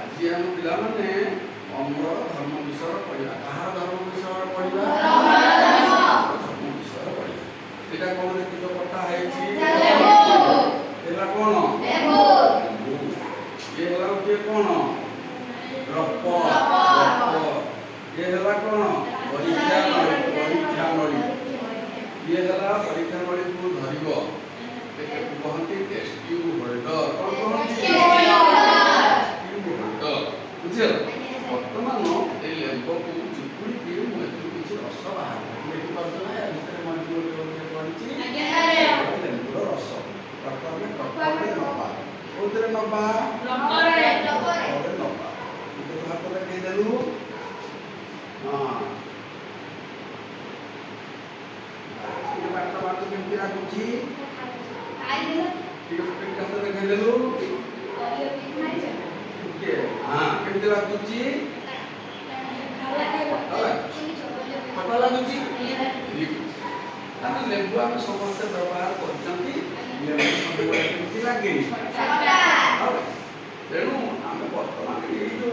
आज हम पिला माने अमर धर्म विषय पढ़ा कहार धर्म विषय पढ़ा धर्म विषय पढ़ा एटा कोन देखि तो पट्टा है छी एला कोन ये हला के कोन रप ये हला कोन परीक्षा नली ये हला परीक्षा नली को धरिबो एके कहंती टेस्ट ट्यूब होल्डर कोन कहंती बुझल वर्तमान ए लेम्बो को चुकुड़ी के मधु किछि रस बाहर देखि परछ ना या भितर मधु के पड़छि लेम्बो रस प्रकार में नपा ओतरे नपा नपरे नपा तो हाथ लगे देलु हां ये बात केमति लागुछि आई देला ठीक हाथ लगे देलु हाँ केमती लागुची पता लागुची ताने लेम्बु हम समस्त व्यवहार करछंती लेम्बु सब केमती लागे तेणु आम वर्तमान ये जो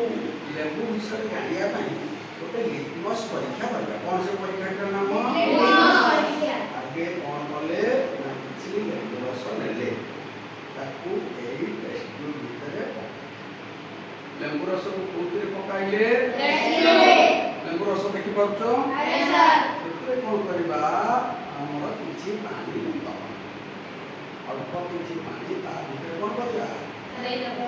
लेम्बु विषय जानिया पई गोटे लिटमस परीक्षा करबा कौन से परीक्षा का नाम लिटमस परीक्षा आगे कौन बोले किछि लेम्बु रस नेले ताकू एई टेस्ट ट्यूब भीतर लेम्बु रस को कोतरे पकाइले लेम्बु रस देखि परछो एतरे कोन करबा हमर किछि पानी दबा अल्प किछि पानी ता भीतर कोन करबा अरे दबा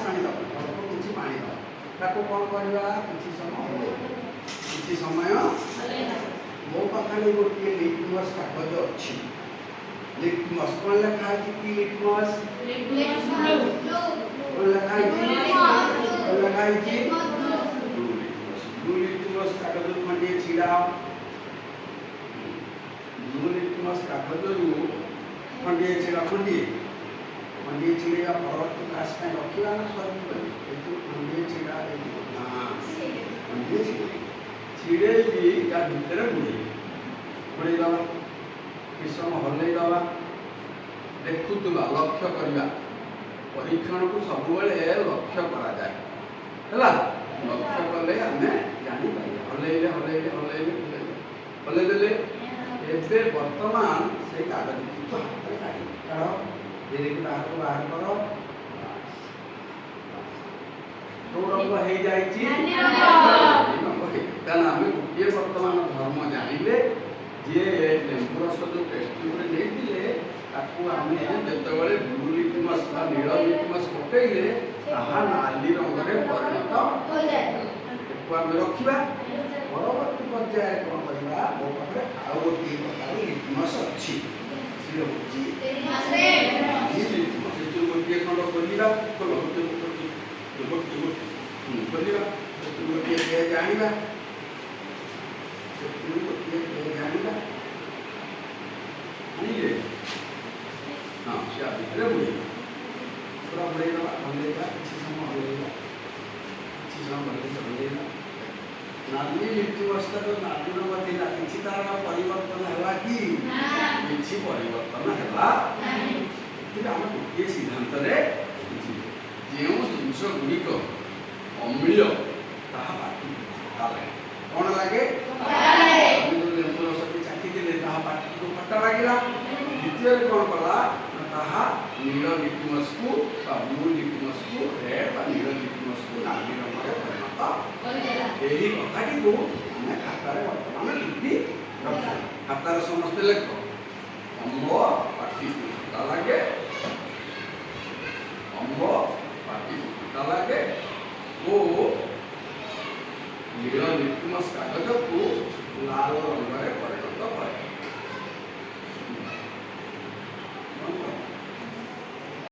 पानी दबा अल्प किछि पानी दबा ताको कोन करबा किछि समय मो पाखरे गोटे लिटमस कागज अछि लिटमस कोन लिखा है कि लिटमस लिटमस कागज खंडे छिड़ा लिटमस कागज खंडे छिड़ा खंडे छिड़ा परत क्लास में रखिला ना सब खंडे छिड़ा खंडे छिड़े भी या भीतर बुड़े दबा किसम हल्ले दबा देखुतुबा लक्ष्य करबा परीक्षण को सब लक्ष्य करा जाए है लक्ष्य कले आम जानी हल्ले हल्ले देले एबे वर्तमान से कागज को हाथ काढ़ धीरे बाहर कर तो रंग हो जाइछि आम गोटे वर्तमान धर्म जानिले जे लेम्बु रस जो टेस्ट ट्यूब नहीं ताकू आम जिते ब्लू लिटमस बा नील लिटमस पकईले ताहा नाली रंग में परिणत आम रखा परवर्ती पर्याय कौन करवा मो पाखे आउ गोटे प्रकार लिटमस अच्छी गोटे खंड खोलिया खोलिया गोटे जाना जाना हाँ से भितर बुड़े पूरा बुड़ेगा हल्लेगा किसी समय हल्लेगा नाली लिटमस तो नाली रंग किसी तार परिवर्तन है कि किसी परिवर्तन है आम गोटे सिद्धांत जो जिनस गुड़िक अम्लीय पाटी कौन लगे लेम्बु रस चाखी पाटी को खट्टा लगे द्वितीय कौन कला ताहा नील लिटमस को ब्लू लिटमस को रेड बा नील लिटमस को नाली रंग में परिणत यही कथाटी को आम खातार बर्तमान लिखि रखा खातार समस्त लेख अम्ब पाटी को खट्टा लगे अम्ब पाटी को खट्टा लगे ओ नील लिटमस कागज को लाल